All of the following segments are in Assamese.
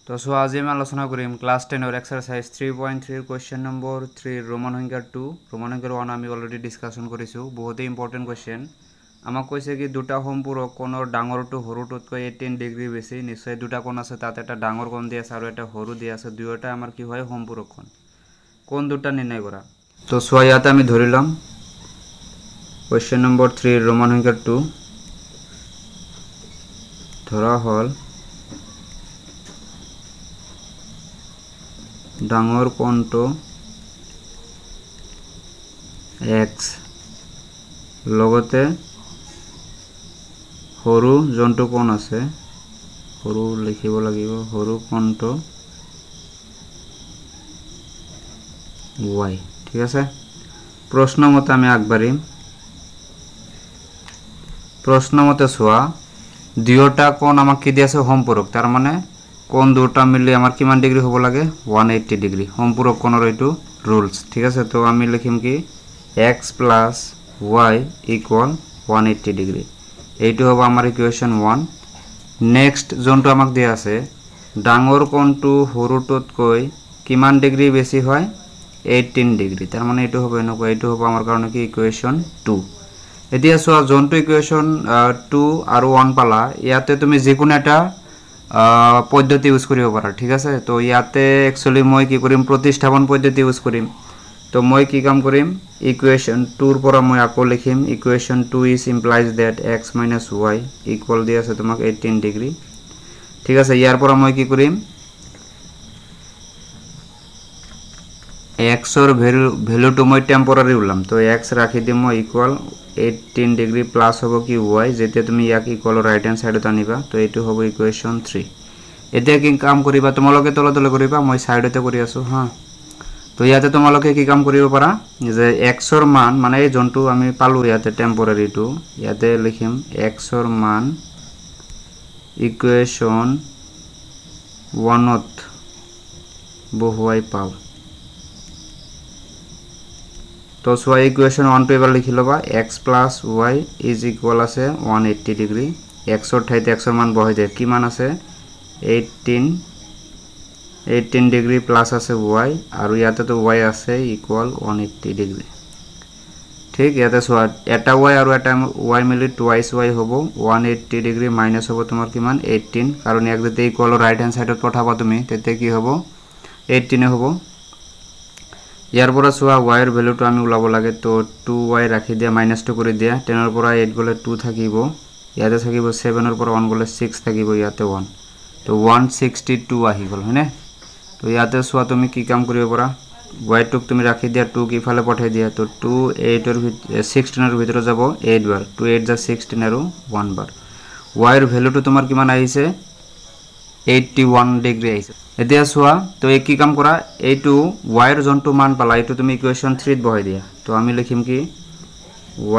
তো সো আজি আমি আলোচনা কৰিম ক্লাস 10 এৰ এক্সাৰসাইজ 3.3 কোশ্চেন নম্বৰ 3 ৰোমান সংখ্যা 2 ৰোমান সংখ্যা 1 আমি অলৰেডি ডিসকাশন কৰিছো বহুতে ইম্পৰ্টেন্ট কোশ্চেন আমাক কৈছে কি দুটা সম্পূৰক কোণৰ ডাঙৰটো সৰুটোতকৈ 18 ডিগ্ৰী বেছি নিশ্চয় দুটা কোণ আছে তাত এটা ডাঙৰ কোণ দি আছে আৰু এটা সৰু দি আছে দুয়োটা আমাৰ কি হয় সম্পূৰক কোণ কোণ দুটা নিৰ্ণয় কৰা তো সো ইয়াতে আমি ধৰিলাম কোশ্চেন নম্বৰ 3 ৰোমান সংখ্যা 2 ধৰা হল ডাঙৰ কোণটো x লগতে সৰু যোনটো কোণ আছে সৰু লিখিব লাগিব সৰু কোণটো y ঠিক আছে প্ৰশ্ন মতে আমি আগবাঢ়িম প্ৰশ্ন মতে চোৱা দুয়োটা কোণ আমাক কি দি আছে সম্পূৰক তাৰ মানে কোণ দুটা মিলি আমাৰ কিমান ডিগ্ৰী হ'ব লাগে 180 ডিগ্ৰী সম্পূৰক কোণৰ এইটো রুলস ঠিক আছে তো আমি লিখিম কি x + y = 180 ডিগ্ৰী এইটো হ'ব আমাৰ ইকুৱেশ্যন 1 নেক্সট যোনটো আমাক দিয়া আছে ডাঙৰ কোণটো সৰুটোতকৈ কিমান ডিগ্ৰী বেছি হয় 18 ডিগ্ৰী তাৰ মানে এইটো হ'ব এনেকুৱা এইটো হ'ব আমাৰ কাৰণে কি ইকুৱেশ্যন 2 এতিয়া চোৱা যোনটো ইকুৱেশ্যন 2 আৰু 1 পালা ইয়াতে তুমি যিকোনো এটা পদ্ধতি ইউজ কৰিব পাৰা ঠিক আছে তো ইয়াতে একচুয়ালি মই কি কৰিম প্ৰতিস্থাপন পদ্ধতি ইউজ কৰিম তো মই কি কাম কৰিম ইকুৱেশ্যন 2 ৰ পৰা মই আকৌ লিখিম equation 2 is implies that x - y equal দি আছে তোমাক 18 ডিগ্ৰী ঠিক আছে ইয়াৰ পৰা মই কি কৰিম x ৰ ভ্যালুটো মই টেম্পোৰাৰি উলাম তো x ৰাখি দিম মই ইকুৱেল 18 ডিগ্ৰী প্লাস হ'ব কি y যেতে তুমি ইয়াক ইকুৱেল ৰাইট হ্যান্ড সাইডত আনিবা তো এইটো হ'ব ইকুৱেশ্যন 3 এতিয়া কি কাম কৰিবা তোমালোকে তলতলে কৰিবা মই সাইডতে কৰি আছো হা তো ইয়াতে তোমালোকে কি কাম কৰিব পাৰা যে x ৰ মান মানে এই যোনটো আমি পালো ইয়াতে টেম্পোৰাৰিটো ইয়াতে লিখিম x ৰ মান ইকুৱেশ্যন 1 ত বহুৱাই পাও তো সো ইকুৱেশ্যন 1 টো এবাৰ লিখি লবা x + y = আছে 180 ডিগ্ৰী x ৰ ঠাইতে x ৰ মান বহাই দে কি মান আছে 18 ডিগ্ৰী প্লাস আছে y আৰু ইয়াতে তো y আছে ইকুৱেল 180 ডিগ্ৰী ঠিক ইয়াতে সোৱা এটা y আৰু এটা y মিলি টুৱাইস y হ'ব 180 ডিগ্ৰী মাইনাস হ'ব তোমাৰ কিমান 18 কাৰণ ইয়াক যদি ইকুৱেল ৰাইট হ্যান্ড সাইডত পঠাবা তুমি তেতে কি হ'ব 18 হ'ব ইয়াৰ পৰা সোৱা y ৰ ভ্যালুটো আমি উলাব লাগে তো 2y ৰাখি দিয়া -2 কৰি দিয়া 10 ৰ পৰা 8 গলে 2 থাকিব ইয়াতে থাকিব 7 ৰ পৰা 1 গলে 6 থাকিব ইয়াতে 1 তো 162 আহি গল হয়নে তো ইয়াতে সোৱা তুমি কি কাম কৰিব পাৰা y টুক তুমি ৰাখি দিয়া 2 কি ফালে পঠাই দিয়া তো 2 8 ৰ 16 ৰ ভিতৰত যাব 8 বাৰ 2 8 যা 16 আৰু 1 বাৰ y ৰ ভ্যালুটো তোমাৰ কিমান আহিছে 81 ডিগ্ৰী আহিছে এতিয়া সোৱা তো এই কি কাম কৰা এইটো y ৰ যোনটো মান পালা এইটো তুমি ইকুৱেশ্যন 3 ত বহাই দিয়া তো আমি লিখিম কি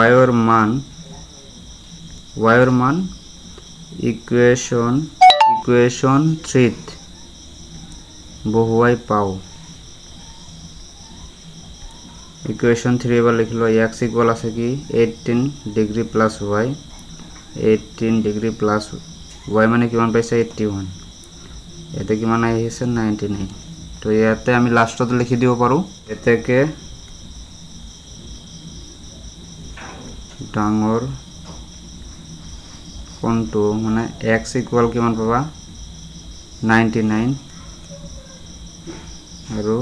y ৰ মান ইকুৱেশ্যন 3 ত বহুৱাই পাও ইকুৱেশ্যন 3 এবাৰ লিখিলো x ইকুৱেল আছে কি 18 degree plus y 18 degree plus y মানে কিমান পাইছে 81 এতে কিমান আহিছে 99 তো ইয়াতে আমি লাষ্টত লিখি দিব পাৰো এতেকে ডাঙৰ কোণটো মানে x ইকুৱেল কিমান পাবা 99 আৰু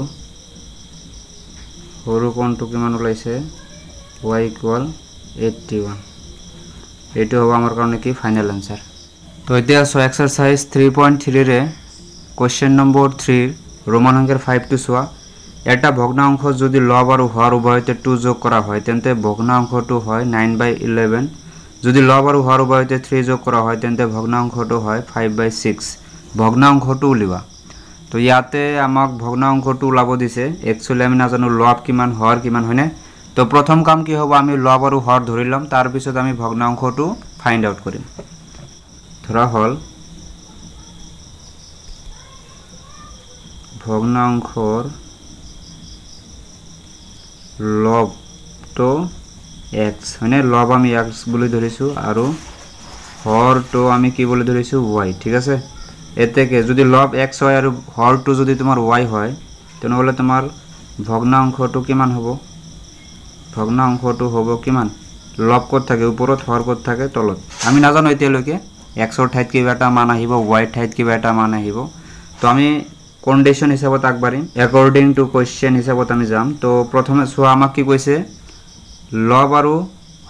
সৰু কোণটো কিমান ওলাইছে y ইকুৱেল 81 এইটো হ'ব আমাৰ কাৰণে কি ফাইনাল আনসাৰ তো এতিয়া সো এক্সাৰসাইজ 3.3 ৰে কোশ্চেন নম্বৰ 3 ৰোমান সংখ্যাৰ 5 টো সোৱা এটা ভগ্নাংশ যদি লব আৰু হৰ উভয়তে 2 যোগ কৰা হয় তেন্তে ভগ্নাংশটো হয় 9/11 যদি লব আৰু হৰ উভয়তে 3 যোগ কৰা হয় তেন্তে ভগ্নাংশটো হয় 5/6 ভগ্নাংশটো উলিবা তো ইয়াতে আমাক ভগ্নাংশটো উলাব দিছে একচুয়ালি আমি নাজানো লব কিমান হৰ কিমান হয়নে তো প্ৰথম কাম কি হ'ব আমি লব আৰু হৰ ধৰিলাম তাৰ পিছত আমি ভগ্নাংশটো ফাইন্ড আউট কৰিম ধৰা হল ভগ্নাংশৰ লব তো x হয়নে লব আমি x বুলি ধৰিছো আৰু হৰ তো আমি কি বুলি ধৰিছো y ঠিক আছে এর থেকে যদি লব x হয় আর হরটো যদি তোমার y হয় তেনেহলে তোমার ভগ্নাংশটো কিমান হ'ব ভগ্নাংশটো হ'ব কিমান লব কত থাকে ওপৰত হৰ কত থাকে তলত আমি নাজানো এতিয়ালৈকে x ৰ ঠাইত কিবা এটা মান আহিব y ৰ ঠাইত কিবা এটা মান আহিব তো আমি কন্ডিশন হিচাপত আগবাঢ়িম অ্যাকর্ডিং টু কোশ্চেন হিচাপত আমি যাম তো প্ৰথমে সোয়া আমাক কি কৈছে লব আৰু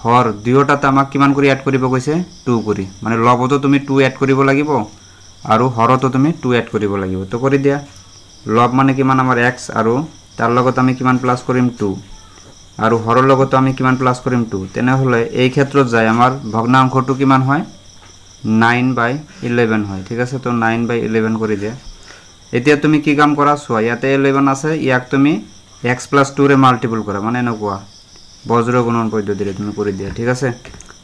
হৰ দুয়োটাতে আমাক কিমান কৰি এড কৰিব কৈছে 2 কৰি মানে লবতো তুমি 2 এড কৰিব লাগিব আৰু হৰতো তুমি 2 এড কৰিব লাগিব তো কৰি দিয়া লব মানে কিমান আমাৰ x আৰু তাৰ লগত আমি কিমান প্লাস কৰিম 2 আৰু হৰৰ লগত আমি কিমান প্লাস কৰিম 2 তেনেহলে এই ক্ষেত্ৰত যায় আমাৰ ভগ্নাংশটো কিমান হয় 9/11 হয় ঠিক আছে তো 9/11 কৰি দিয়া এতিয়া তুমি কি কাম কৰা সোয়া ইয়াতে 11 আছে ইয়াক তুমি x + 2 ৰে মাল্টিপল কৰা মানে এনেকুৱা বজ্ৰ গুণন পদ্ধতিৰে তুমি কৰি দিয়া ঠিক আছে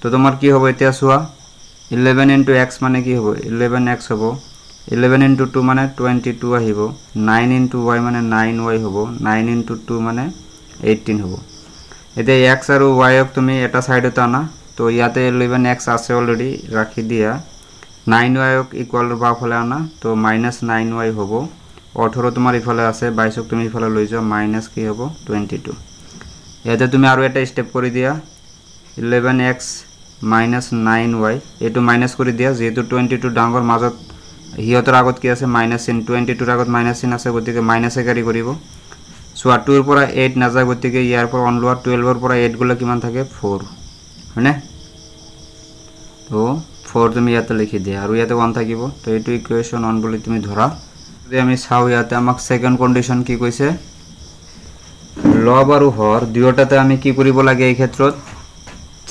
তো তোমাৰ কি হ'ব এতিয়া সোয়া 11 * x মানে কি হ'ব 11x হ'ব 11 * 2 মানে 22 আহিব 9 * y মানে 9y হ'ব 9 * 2 মানে 18 হ'ব এতিয়া x আৰু y ক তুমি এটা সাইডতে আনা তো ইয়াতে 11x আছে অলরেডি রাখি দিয়া 9y ক ইকুয়াল বাফলে আনা তো -9y হ'ব 18 তোমাৰ ইফালে আছে 22 ক তুমি ইফালে লৈ যাও মাইনাস কি হ'ব 22 ইয়াতে তুমি আৰু এটা স্টেপ কৰি দিয়া 11x - 9y এটো মাইনাস কৰি দিয়া যেহেতু 22 ডাঙৰ মাজত হিয়তৰ আগত কি আছে মাইনাস চিন 22 আগত মাইনাস চিন আছে গতিকে মাইনাসে ক্যারি কৰিব সো 2 ৰ পৰা 8 না যায় গতিকে ইয়াৰ পৰা অন লোৱা 12 ৰ পৰা 8 গলে কিমান থাকে 4 হয়নে তো 4 তুমি ইয়াতে লিখি দিয়া আৰু ইয়াতে 1 থাকিব তো এটো ইকুয়েশন 1 বুলি তুমি ধৰা যদি আমি চাও ইয়াতে আমাক সেকেন্ড কন্ডিশন কি কৈছে লব আৰু হৰ দুয়োটাতে আমি কি কৰিব লাগে এই ক্ষেত্ৰত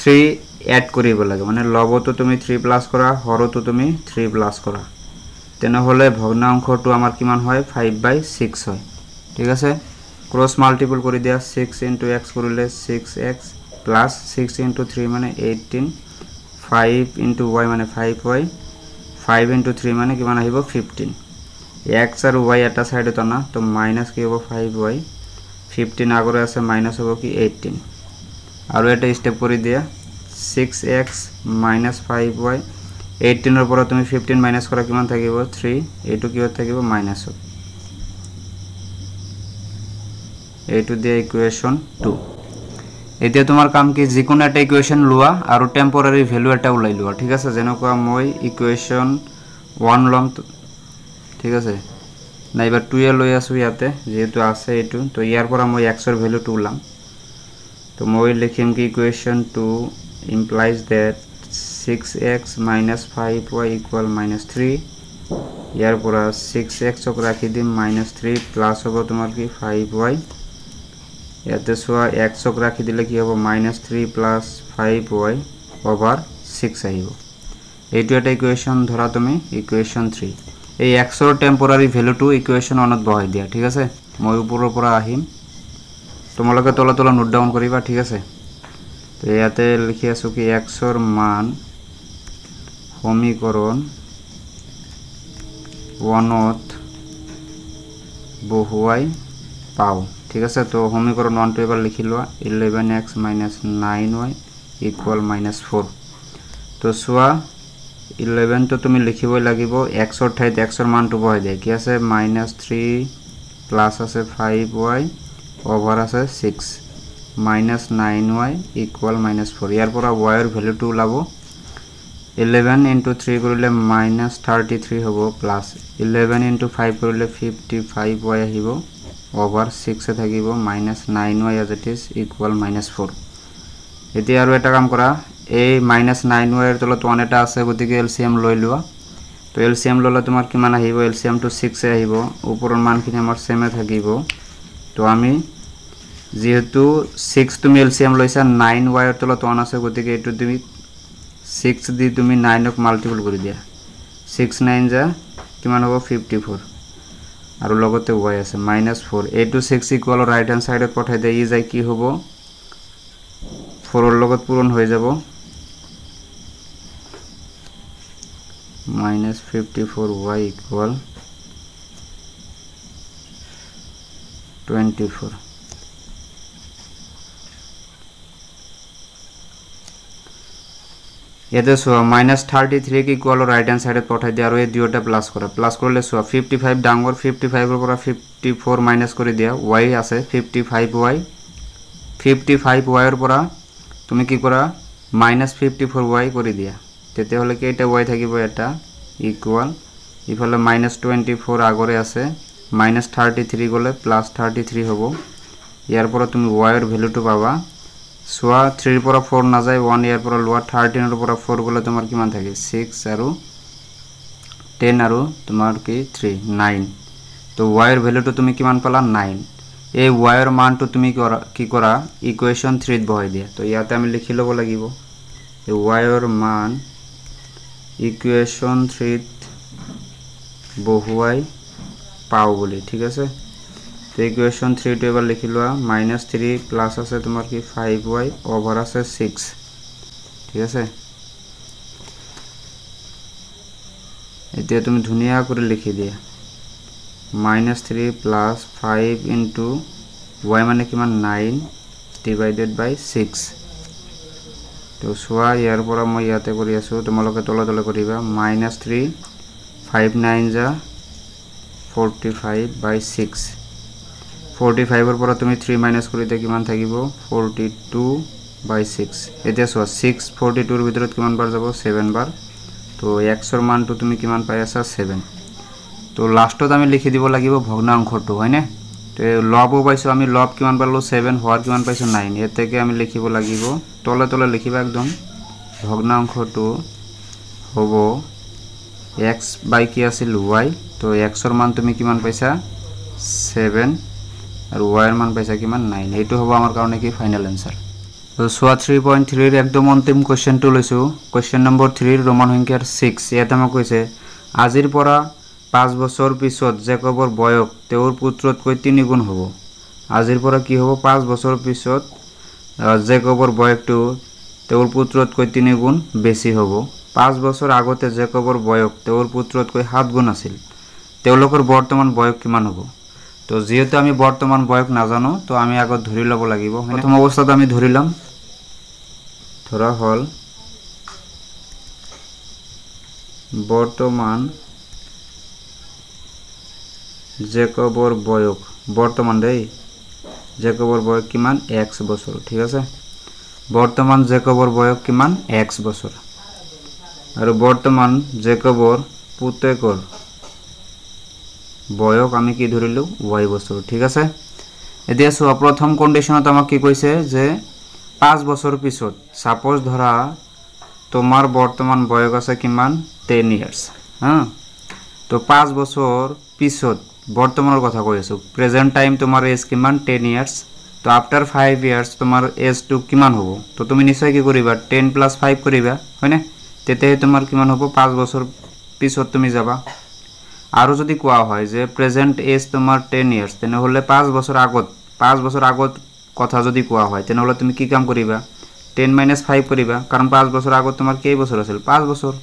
3 এড কৰিব লাগে মানে লবটো তুমি 3 প্লাস কৰা হৰটো তুমি 3 প্লাস কৰা তেনেহলে ভগ্নাংশটো আমাৰ কিমান হয় 5/6 হয় ঠিক আছে ক্ৰস মাল্টিপল কৰি দিয়া 6 * x কৰিলে 6x প্লাস 6 * 3 মানে 18 5 * y মানে 5y 5 * 3 মানে কিমান আহিব 15 x আৰু y এটা সাইডত আনা তো মাইনাস কি হ'ব 5y 15 আগৰে আছে মাইনাস হ'ব কি 18 আৰু এটা স্টেপ কৰি দিয়া 6x - 5y 18 ৰ পৰা তুমি 15 মাইনাস কৰা কিমান থাকিব 3 এটো কি থাকিব মাইনাস এইটো দিয়ে ইকুয়েশন 2 এতিয়া তোমাৰ কাম কি যিকোনো এটা ইকুয়েশন লোৱা আৰু টেম্পোৰাৰি ভ্যালু এটা উলাই লোৱা ঠিক আছে যেনেকুৱা মই ইকুয়েশন 1 লম ঠিক আছে নাইবা 2 এ লৈ আছো ইয়াতে যেহেতু আছে এটো তো ইয়াৰ পৰা মই x ৰ ভ্যালুটো উলাম তো মই লিখিম কি equation 2 implies that 6x - 5y = -3 ইয়াৰ পৰা 6x ক ৰাখি দিম -3 প্লাস হ'ব তোমাৰ কি 5y ইয়াতে সোয়া x ক ৰাখি দিলে কি হ'ব -3 প্লাস 5y ওভাৰ 6 আহিব এইটো এটা ইকুয়েশন ধৰা তুমি ইকুয়েশন 3 এই x ৰ টেম্পোৰাৰি ভ্যালুটো ইকুয়েশন 1 ত বহাই দিয়া ঠিক আছে মই ওপৰৰ পৰা আহিম তোমালোকে তলা নোট ডাউন কৰিবা ঠিক আছে তো ইয়াতে লিখি আছো কি x ৰ মান সমীকৰণ 1 ত বহুৱাই পাও ঠিক আছে তো সমীকৰণ 1 টো এবাৰ লিখি লোৱা 11x - 9y = -4 তো সোয়া 11 তো তুমি লিখিবই লাগিব x ৰ ঠাইত x ৰ মানটো বহাই দিয়া কি আছে -3 প্লাস আছে 5y ওভাৰ আছে 6 -9y = -4 ইয়াৰ পৰা y ৰ ভ্যালুটো ওলাব 11 * 3 কৰিলে -33 হ'ব প্লাস 11 * 5 কৰিলে 55y আহিব over 6 এ থাকিব -9y as it is equal -4 এতিয়া আৰু এটা কাম কৰা এই -9y এৰ তলত 1 এটা আছে গতিকে এলসিএম লৈ লোৱা তো এলসিএম ললে তোমাৰ কিমান আহিব এলসিএম টো 6 এ আহিব ওপৰৰ মানখিনি আমাৰ সেম এ থাকিব তো আমি যেহেতু 6 তুমি এলসিএম লৈছা 9y এর তলত 1 আছে গতিকে এটো তুমি 6 দি তুমি 9 ক মাল্টিপল কৰি দিয়া 6 9 যা কিমান হ'ব 54 আৰু লগতে y আছে -4 a to 6 equal right hand সাইডত পঠাই দেই ই যায় কি হ'ব 4 ৰ লগত পূৰণ হৈ যাব -54y = 24 ইয়াতে চোৱা -33 কি ইকুয়াল ৰাইট হ্যান্ড সাইডত পঠাই দিয়া আৰু এই দুয়োটা প্লাস কৰা প্লাস কৰিলে চোৱা 55 ডাঙৰ 55 ৰ পৰা 54 মাইনাস কৰি দিয়া y আছে 55y 55y ৰ পৰা তুমি কি কৰা -54y কৰি দিয়া তেতে হলে কেইটা y থাকিব এটা ইকুয়াল ইফালে -24 আগৰে আছে -33 গলে +33 হ'ব ইয়াৰ পৰা তুমি y ৰ ভ্যালুটো পাবা সোয়া 3 ৰ পৰা 4 না যায় 1 ইয়াৰ পৰা লোৱা 13 ৰ পৰা 4 গলে তোমাৰ কিমান থাকে 6 আৰু 10 আৰু তোমাৰ কি 3 9 তো y ৰ ভ্যালুটো তুমি কিমান পালা 9 এই y ৰ মানটো তুমি কি কৰা ইকুয়েশন 3 ত বহাই দিয়া তো ইয়াতে আমি লিখি লব লাগিব এই y ৰ মান ইকুয়েশন 3 ত বহুৱাই পাও বুলি ঠিক আছে তো ইকুয়েশন 3 টো এবাৰ লিখি লোৱা -3 প্লাস আছে তোমাৰ কি 5y ওভাৰ আছে 6 ঠিক আছে এতিয়া তুমি ধুনিয়া কৰি লিখি দিয়া -3 প্লাস 5 ইনটু y মানে কিমান 9 ডিভাইডেড বাই 6 তো সোয়া ইয়াৰ পৰা মই ইয়াতে কৰি আছো তোমালোকে তলে কৰিবা -3 5 9 যা 45 বাই 6 45 ৰ পৰা তুমি 3 মাইনাস কৰিতে কিমান থাকিব 42 বাই 6 এতিয়া সোয়া 6 42 ৰ ভিতৰত কিমান বাৰ যাব 7 বাৰ তো x ৰ মানটো তুমি কিমান পাই আছা 7 তো লাষ্টত আমি লিখি দিব লাগিব ভগ্নাংশটো হয়নে তো লব পাইছো আমি লব কিমান পালো 7 হওয়ার কিমান পাইছো 9 এতেকে আমি লিখিব লাগিব তলে লিখিবা একদম ভগ্নাংশটো হ'ব x বাই কি আছিল y তো x ৰ মান তুমি কিমান পাইছা 7 আৰু y ৰ মান পাইছা কিমান 9 এইটো হ'ব আমাৰ কাৰণে কি ফাইনাল আনসাৰ তো সোয়া 3.3 ৰ একদম অন্তিম কোশ্চেনটো লৈছো কোশ্চেন নম্বৰ 3 ৰোমান সংখ্যাৰ 6 ইয়াতে মই কৈছে আজিৰ পৰা 5 বছৰ পিছত জেকবৰ বয়স তেওঁৰ পুত্ৰতকৈ 3 গুণ হ'ব আজিৰ পৰা কি হ'ব 5 বছৰ পিছত জেকবৰ বয়সটো তেওঁৰ পুত্ৰতকৈ 3 গুণ বেছি হ'ব 5 বছৰ আগতে জেকবৰ বয়স তেওঁৰ পুত্ৰতকৈ 7 গুণ আছিল তেওঁলোকৰ বৰ্তমান বয়স কিমান হ'ব তো যেহেতু আমি বৰ্তমান বয়স না জানো তো আমি আগত ধৰি লব লাগিব প্ৰথম অৱস্থাত আমি ধৰিলাম ধৰা হল বৰ্তমান জেকবৰ বয়স বৰ্তমান দেই জেকবৰ বয়স কিমান x বছৰ ঠিক আছে বৰ্তমান জেকবৰ বয়স কিমান x বছৰ আৰু বৰ্তমান জেকবৰ পুতেকৰ বয়স আমি কি ধৰিলো y বছৰ ঠিক আছে এতিয়া সো প্ৰথম কন্ডিশনত আমাক কি কৈছে যে 5 বছৰ পিছত সাপোজ ধৰা তোমাৰ বৰ্তমান বয়স আছে কিমান 10 ইয়াৰ্স হ্যাঁ তো 5 বছৰ পিছত বৰ্তমানৰ কথা কৈ আছো প্রেজেন্ট টাইম তোমার এজ কিমান 10 ইয়ার্স তো আফটার 5 ইয়ার্স তোমার এজ টু কিমান হ'ব তো তুমি নিশ্চয় কি কৰিবা 10 + 5 কৰিবা হয়নে তেতে তোমাৰ কিমান হ'ব 5 বছৰ পিছত তুমি যাবা আৰু যদি কোৱা হয় যে প্ৰেজেন্ট এজ তোমাৰ 10 ইয়াৰ্স তেনে হলে 5 বছৰ আগত কথা যদি কোৱা হয় তেনে হলে তুমি কি কাম কৰিবা 10 - 5 কৰিবা কাৰণ 5 বছৰ আগত তোমাৰ কেই বছৰ আছিল 5 বছৰ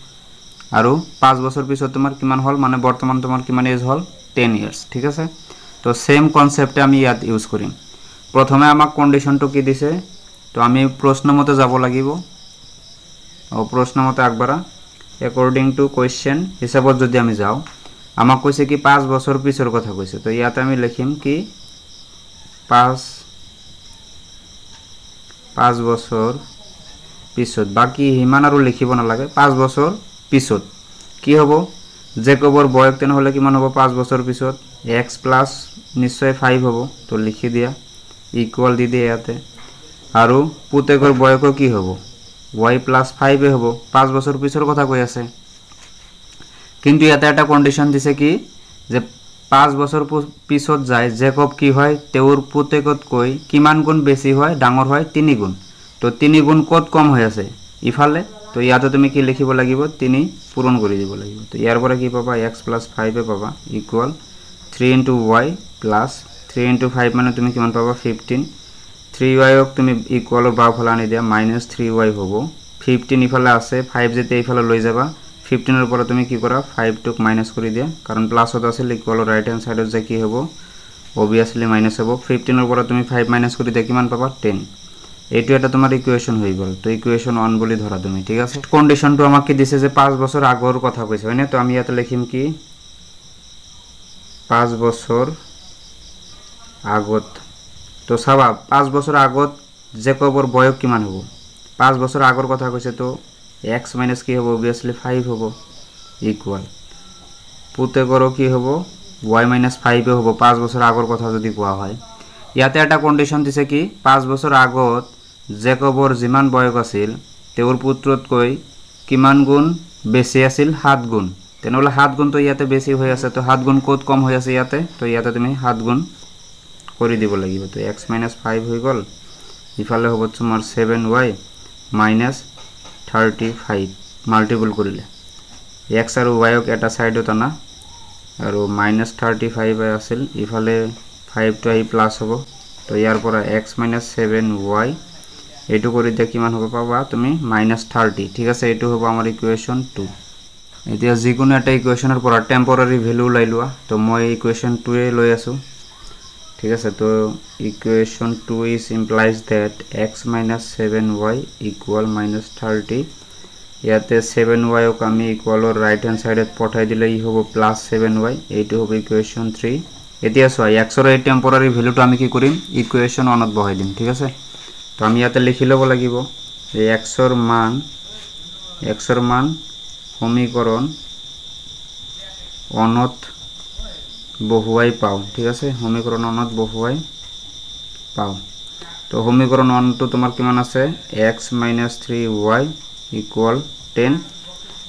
আৰু 5 বছৰ পিছত তোমাৰ কিমান হল মানে বৰ্তমান তোমাৰ কিমান এজ হল 10 ইয়াৰ্স ঠিক আছে তো সেম কনসেপ্টে আমি ইয়াত ইউজ কৰিম প্ৰথমে আমাক কন্ডিশনটো কি দিছে তো আমি প্ৰশ্নমতে যাব লাগিব আৰু প্ৰশ্নমতে আগবাৰা অ্যাকর্ডিং টু কোশ্চেন হিসাবত যদি আমি যাও আমাক কৈছে কি 5 বছৰ পিছৰ কথা কৈছে তো ইয়াতে আমি লিখিম কি 5 বছৰ পিছত বাকি হিমান আৰু লিখিব না লাগে 5 বছৰ পিছত কি হ'ব জেকবৰ বয়স তেন হলে কিমান হ'ব 5 বছৰ পিছত x প্লাস নিশ্চয় 5 হ'ব তো লিখি দিয়া ইকুয়াল দি দিয়া ইয়াতে আৰু পুতেকৰ বয়স কি হ'ব y প্লাস 5 হ'ব 5 বছৰ পিছৰ কথা কৈ আছে কিন্তু ইয়াতে এটা কন্ডিশন দিছে কি যে 5 বছৰ পিছত যায় জেকব কি হয় তেওঁৰ পুতেকতকৈ কিমান গুণ বেছি হয় ডাঙৰ হয় 3 গুণ তো 3 গুণ কত কম হৈ আছে ইফালে তো ইয়াতে তুমি কি লিখিব লাগিব 3 পূৰণ কৰি দিব লাগিব তো ইয়াৰ পৰা কি পাবা x + 5 এ পাবা ইকুয়াল 3 * y + 3 * 5 মানে তুমি কিমান পাবা 15 3y ক তুমি ইকুয়ালৰ বাওফালে আনি দিয়া -3y হ'ব 15 ইফালে আছে 5 যেতে ইফালে লৈ যাবা 15 ৰ পৰা তুমি কি কৰা 5 টুক মাইনাস কৰি দিয়া কাৰণ প্লাসত আছিল ইকুয়ালৰ রাইট হ্যান্ড সাইডত যে কি হ'ব obviously মাইনাস হ'ব 15 ৰ পৰা তুমি 5 মাইনাস কৰি দিয়া কিমান পাবা 10 এইটো এটা তোমাৰ ইকুয়েশন হৈ গল তো ইকুয়েশন 1 বুলি ধৰা তুমি ঠিক আছে কন্ডিশনটো আমাকে দিছে যে 5 বছৰ আগৰ কথা কৈছে হয়নে তো আমি ইয়াতে লিখিম কি 5 বছৰ আগত তো চাবা 5 বছৰ আগত জেকবৰ বয়স কিমান হ'ব 5 বছৰ আগৰ কথা কৈছে তো x - কি হ'ব obviously 5 হ'ব ইকুয়াল পুতেকৰ কি হ'ব y - 5 হ'ব 5 বছৰ আগৰ কথা যদি কোৱা হয় ইয়াতে এটা কন্ডিশন দিছে কি 5 বছৰ আগত জেকবৰ যিমান বয়স আছিল তেওঁৰ পুত্ৰতকৈ কিমান গুণ বেছি আছিল 7 গুণ তেনেহলে 7 গুণ তো ইয়াতে বেছি হৈ আছে তো 7 গুণ কত কম হৈ আছে ইয়াতে তো ইয়াতে তুমি 7 গুণ কৰি দিব লাগিব তো x - 5 হৈ গল ইফালে হ'ব তোমাৰ 7y - 35 মাল্টিপল কৰিলে x আৰু y ক এটা সাইডত আনা আৰু -35 আছিল ইফালে 5 টো আহি প্লাস হ'ব তো ইয়াৰ পৰা x - 7y এইটো কৰি দিয়া কিমান হ'ব পাবা তুমি -30 ঠিক আছে এইটো হ'ব আমাৰ ইকুয়েশন 2 এতিয়া যিকোনো এটা ইকুয়েশনৰ পৰা টেম্পোৰাৰি ভ্যালু লৈ লোৱা তো মই ইকুয়েশন 2 এ লৈ আছো ঠিক আছে তো equation 2 is implies that x - 7y equal -30 ইয়াতে 7y ক আমি ইকুয়ালৰ রাইট হ্যান্ড সাইডত পঠাই দিলে ই হ'ব +7y এইটো হ'ব ইকুয়েশন 3 এতিয়া চোৱা x ৰ এই টেম্পোৰাৰি ভ্যালুটো আমি কি কৰিম ইকুয়েশন 1 ত বহাই দিম ঠিক আছে তো আমি ইয়াতে লিখি লব লাগিব যে x ৰ মান সমীকৰণ 1 ত বহুৱাই পাও ঠিক আছে সমীকৰণ 1 ত বহুৱাই পাও তো সমীকৰণ 1 তো তোমাৰ কিমান আছে x - 3y = 10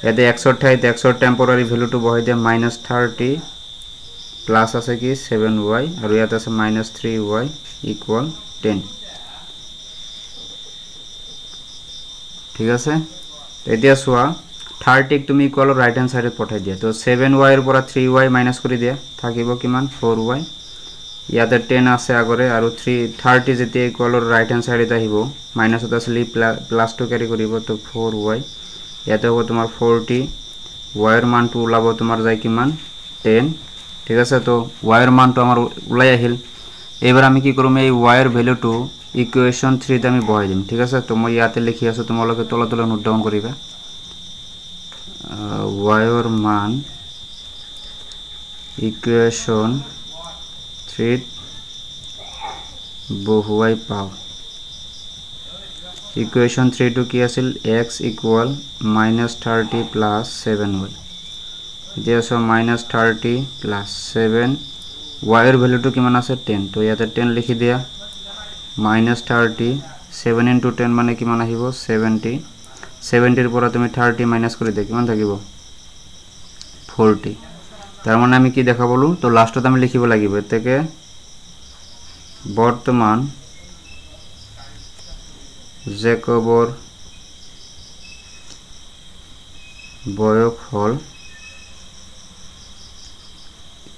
এতে x ৰ ঠাইত x ৰ টেম্পোৰাৰি ভ্যালুটো বহাই দিয়া -30 প্লাস আছে কি 7y আৰু ইয়াত আছে -3y = 10 ঠিক আছে এতিয়া চোৱা 30 ক তুমি ইকুয়ালৰ ৰাইট হ্যান্ড সাইডত পঠাই দিয়া তো 7y এৰ পৰা 3y মাইনাস কৰি দিয়া থাকিব কিমান 4y ইয়াতে 10 আছে আগৰে আৰু 30 যেতিয়া ইকুয়ালৰ ৰাইট হ্যান্ড সাইডত আহিব মাইনাসত আসলে প্লাস টু ক্যাৰি কৰিব তো 4y ইয়াতে হ'ব তোমাৰ 40 y এৰ মানটো ওলাব তোমাৰ যায় কিমান 10 ঠিক আছে তো y এৰ মানটো আমাৰ ওলাই আহিল এবাৰ আমি কি কৰিম এই y এর ভ্যালুটো ইকুয়েশন 3 তে আমি বহাই দিম ঠিক আছে তো মই ইয়াতে লিখি আছো তোমালোকে তল তল নোট ডাউন কৰিবা y এৰ মান ইকুয়েশন 3 বহুৱাই পাও ইকুয়েশন 3 টু কি আছিল x = -30 + 7y এতিয়া সো -30 + 7 y এর ভ্যালুটো কিমান আছে 10 তো ইয়াতে 10 লিখি দিয়া -30 7 * 10 মানে কিমান আহিব 70 70 এর পৰা তুমি 30 মাইনাস কৰি দিয়া কিমান থাকিব 40 তার মানে আমি কি দেখা বলু তো লাস্টত আমি লিখিব লাগিব এতেকে বর্তমান জেকবৰ বয়স হল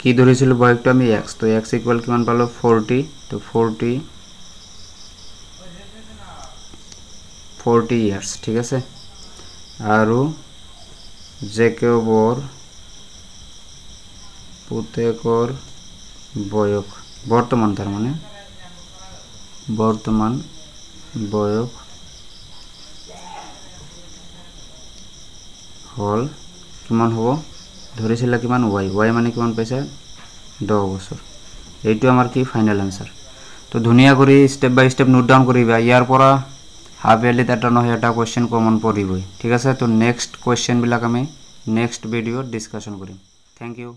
কি ধৰিছিল বয়সটো আমি x তো x = কিমান পালো 40 তো 40 ইয়ার্স ঠিক আছে আৰু জেকবৰ পুতেকৰ বয়স বৰ্তমান তাৰ মানে বৰ্তমান বয়স হল কিমান হ'ব ধৰিছিল কিমান y মানে কিমান পাইছে 10 বছৰ এইটো আমাৰ কি ফাইনাল আনসাৰ তো ধুনিয়া কৰি স্টেপ বাই স্টেপ নোট ডাউন কৰিবা ইয়াৰ পৰা হাফ ইয়াৰলি এটা নহয় এটা কোশ্চেন কমন পৰিবই ঠিক আছে তো নেক্সট কোশ্চেন বিলাক আমি নেক্সট ভিডিওত ডিসকাশন কৰিম থ্যাংক ইউ